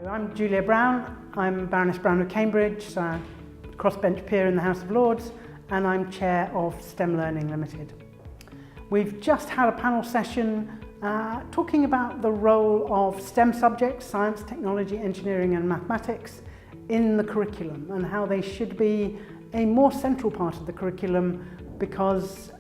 I'm Julia Brown. I'm Baroness Brown of Cambridge, crossbench peer in the House of Lords, and I'm chair of STEM Learning Limited. We've just had a panel session talking about the role of STEM subjects, science, technology, engineering and mathematics, in the curriculum and how they should be a more central part of the curriculum because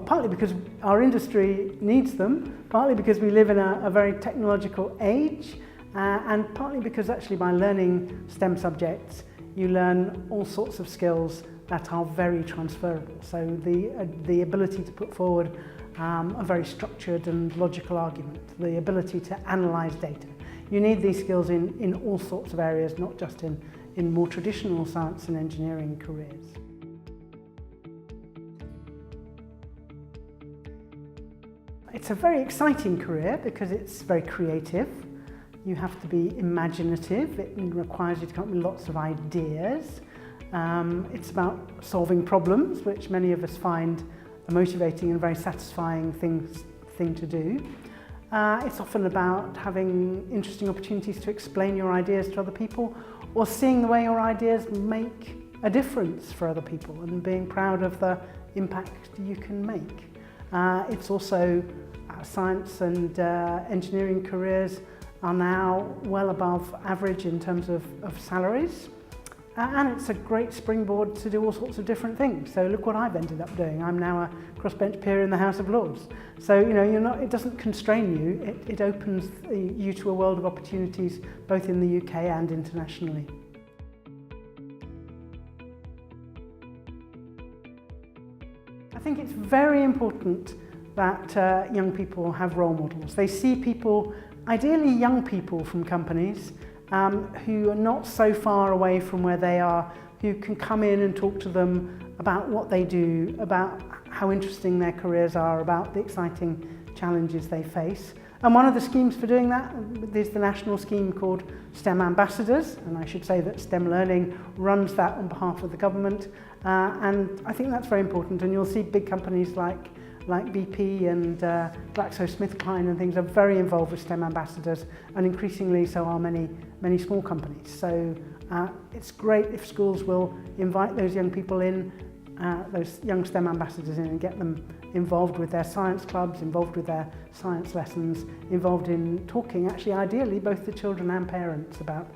partly because our industry needs them, partly because we live in a very technological age, and partly because actually by learning STEM subjects you learn all sorts of skills that are very transferable. So the ability to put forward a very structured and logical argument, the ability to analyse data. You need these skills in all sorts of areas, not just in more traditional science and engineering careers. It's a very exciting career because it's very creative. You have to be imaginative. It requires you to come up with lots of ideas. It's about solving problems, which many of us find a motivating and very satisfying thing to do. It's often about having interesting opportunities to explain your ideas to other people or seeing the way your ideas make a difference for other people and being proud of the impact you can make. It's also science and engineering careers are now well above average in terms of salaries. And it's a great springboard to do all sorts of different things. So look what I've ended up doing. I'm now a crossbench peer in the House of Lords. So it doesn't constrain you. It opens you to a world of opportunities both in the UK and internationally. I think it's very important that young people have role models. They see people, ideally young people from companies, who are not so far away from where they are, who can come in and talk to them about what they do, about how interesting their careers are, about the exciting challenges they face. And one of the schemes for doing that is the national scheme called STEM Ambassadors, and I should say that STEM Learning runs that on behalf of the government, and I think that's very important. And you'll see big companies like BP and GlaxoSmithKline and things are very involved with STEM ambassadors, and increasingly so are many small companies. So it's great if schools will invite those young people in, those young STEM ambassadors in, and get them involved with their science clubs, involved with their science lessons, involved in talking, actually ideally, both to children and parents about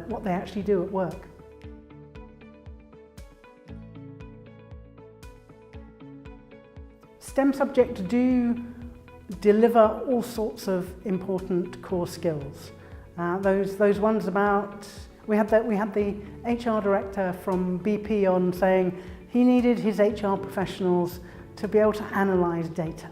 what they actually do at work. STEM subjects do deliver all sorts of important core skills. Those ones about, we had the HR director from BP on saying he needed his HR professionals to be able to analyse data.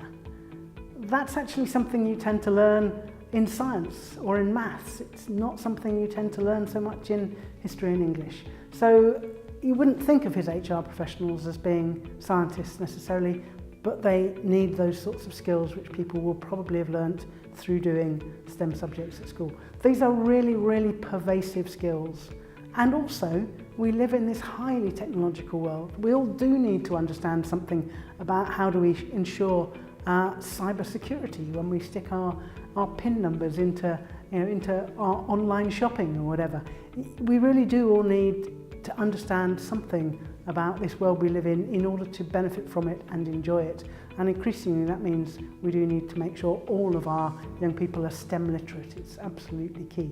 That's actually something you tend to learn in science or in maths. It's not something you tend to learn so much in history and English. So you wouldn't think of his HR professionals as being scientists necessarily, but they need those sorts of skills which people will probably have learnt through doing STEM subjects at school. These are really, really pervasive skills. And also, we live in this highly technological world. We all do need to understand something about how do we ensure cyber security when we stick our PIN numbers into our online shopping or whatever. We really do all need to understand something about this world we live in order to benefit from it and enjoy it. And increasingly that means we do need to make sure all of our young people are STEM literate. It's absolutely key.